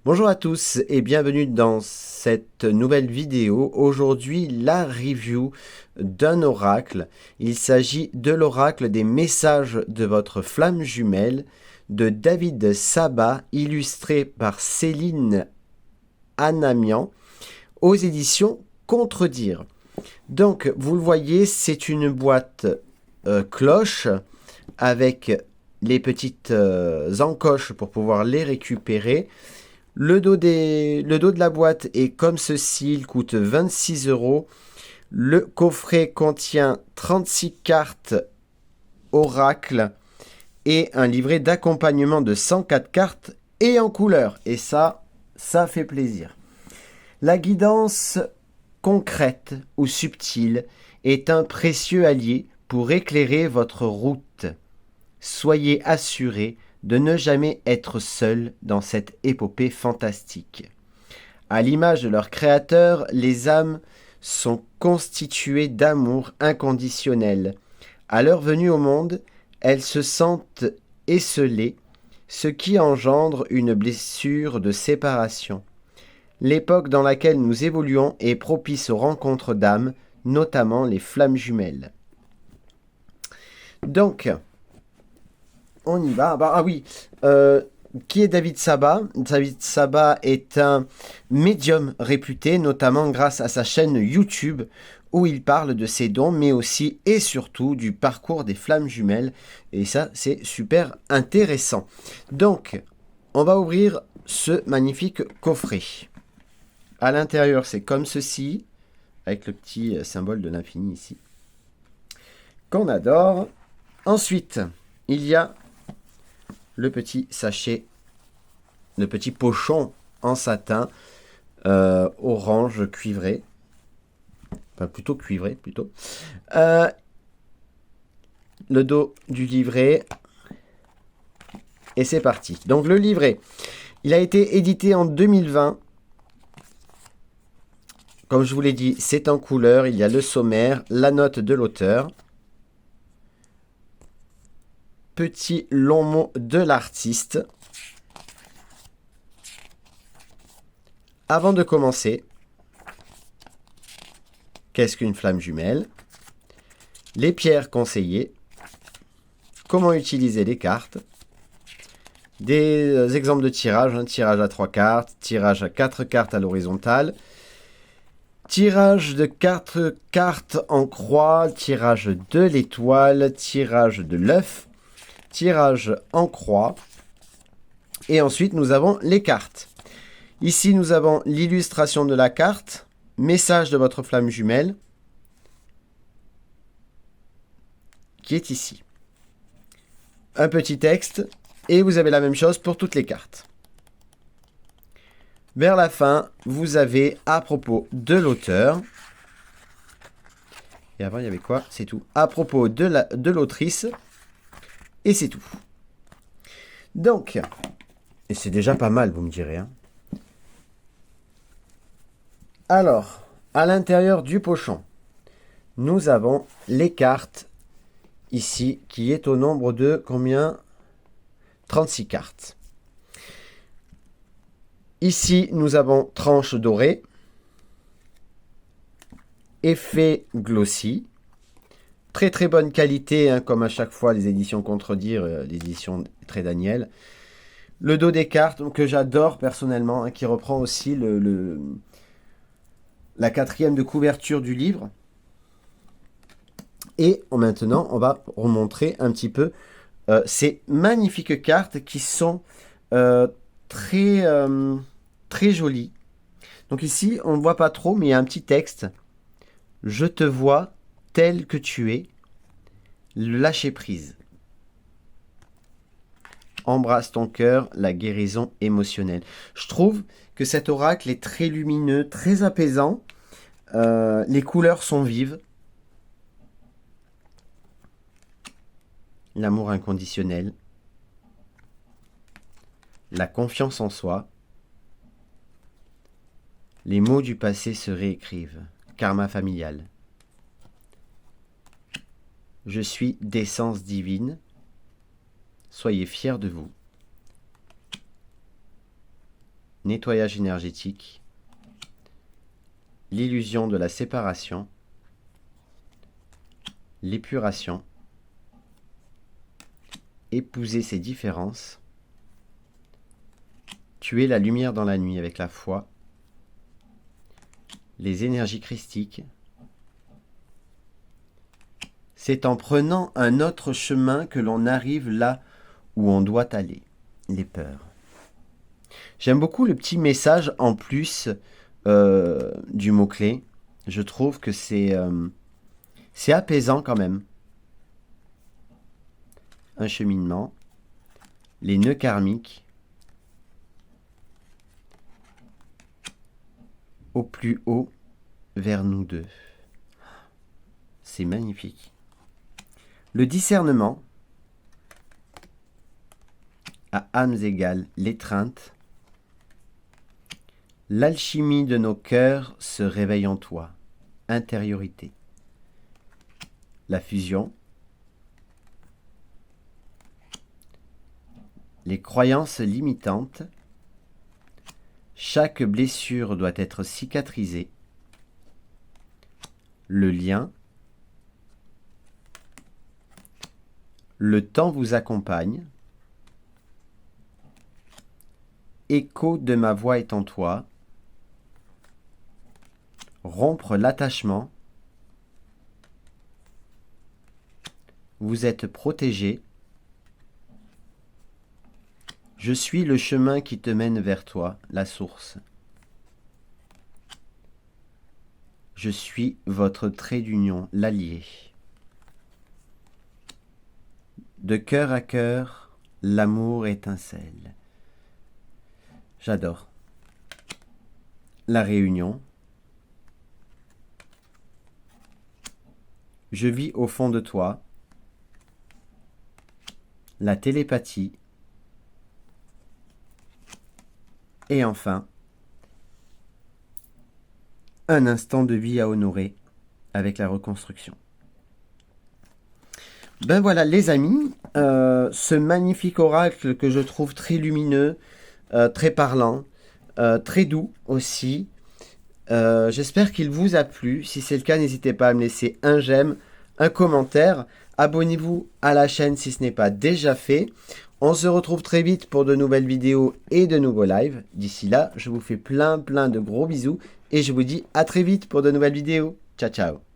Bonjour à tous et bienvenue dans cette nouvelle vidéo. Aujourd'hui, la review d'un oracle. Il s'agit de l'oracle des messages de votre flamme jumelle de David Saba, illustré par Céline Anamian aux éditions Contredire. Donc, vous le voyez, c'est une boîte cloche avec les petites encoches pour pouvoir les récupérer. Le dos de la boîte est comme ceci, il coûte 26 €. Le coffret contient 36 cartes oracle et un livret d'accompagnement de 104 cartes et en couleur. Et ça fait plaisir. La guidance concrète ou subtile est un précieux allié pour éclairer votre route. Soyez assurés de ne jamais être seul dans cette épopée fantastique. À l'image de leur créateur, les âmes sont constituées d'amour inconditionnel. À leur venue au monde, elles se sentent esselées, ce qui engendre une blessure de séparation. L'époque dans laquelle nous évoluons est propice aux rencontres d'âmes, notamment les flammes jumelles. Donc, on y va. Qui est David Saba? David Saba est un médium réputé, notamment grâce à sa chaîne YouTube, où il parle de ses dons, mais aussi et surtout du parcours des flammes jumelles. Et ça, c'est super intéressant. Donc, on va ouvrir ce magnifique coffret. À l'intérieur, c'est comme ceci, avec le petit symbole de l'infini ici, qu'on adore. Ensuite, il y a le petit sachet, le petit pochon en satin orange cuivré, enfin plutôt cuivré plutôt. Le dos du livret et c'est parti. Donc le livret, il a été édité en 2020. Comme je vous l'ai dit, c'est en couleur. Il y a le sommaire, la note de l'auteur, petit long mot de l'artiste. Avant de commencer, qu'est-ce qu'une flamme jumelle? Les pierres conseillées, comment utiliser les cartes, des exemples de tirage, tirage à 3 cartes, tirage à 4 cartes à l'horizontale, tirage de 4 cartes en croix, tirage de l'étoile, tirage de l'œuf, tirage en croix, et ensuite nous avons les cartes. Ici nous avons l'illustration de la carte, message de votre flamme jumelle, qui est ici. Un petit texte, et vous avez la même chose pour toutes les cartes. Vers la fin, vous avez à propos de l'auteur. Et avant, il y avait quoi? C'est tout. À propos de l'autrice. Et c'est tout. Donc, et c'est déjà pas mal, vous me direz. Alors, à l'intérieur du pochon, nous avons les cartes ici, qui est au nombre de combien? 36 cartes. Ici, nous avons tranche dorée, effet glossy, très très bonne qualité, comme à chaque fois les éditions Contredire, les éditions Très Daniel. Le dos des cartes, que j'adore personnellement, qui reprend aussi la 4e de couverture du livre. Et maintenant, on va remontrer un petit peu ces magnifiques cartes qui sont très jolies. Donc ici, on ne voit pas trop, mais il y a un petit texte. Je te vois tel que tu es, lâcher prise. Embrasse ton cœur, la guérison émotionnelle. Je trouve que cet oracle est très lumineux, très apaisant. Les couleurs sont vives. L'amour inconditionnel. La confiance en soi. Les mots du passé se réécrivent. Karma familial. Je suis d'essence divine. Soyez fiers de vous. nettoyage énergétique, l'illusion de la séparation, l'épuration, épouser ses différences, tuer la lumière dans la nuit avec la foi, les énergies christiques. C'est en prenant un autre chemin que l'on arrive là où on doit aller, les peurs. J'aime beaucoup le petit message en plus du mot-clé. Je trouve que c'est apaisant quand même. Un cheminement, les nœuds karmiques, au plus haut vers nous deux. C'est magnifique. Le discernement, à âmes égales, l'étreinte, l'alchimie de nos cœurs se réveille en toi, intériorité. La fusion, les croyances limitantes, chaque blessure doit être cicatrisée, le lien, le temps vous accompagne, écho de ma voix est en toi, rompre l'attachement, vous êtes protégé, je suis le chemin qui te mène vers toi, la source. Je suis votre trait d'union, l'allié. De cœur à cœur, l'amour étincelle. J'adore. La réunion. Je vis au fond de toi. La télépathie. Et enfin, un instant de vie à honorer avec la reconstruction. Ben voilà les amis, ce magnifique oracle que je trouve très lumineux, très parlant, très doux aussi. J'espère qu'il vous a plu. Si c'est le cas, n'hésitez pas à me laisser un j'aime, un commentaire. Abonnez-vous à la chaîne si ce n'est pas déjà fait. On se retrouve très vite pour de nouvelles vidéos et de nouveaux lives. D'ici là, je vous fais plein de gros bisous et je vous dis à très vite pour de nouvelles vidéos. Ciao, ciao.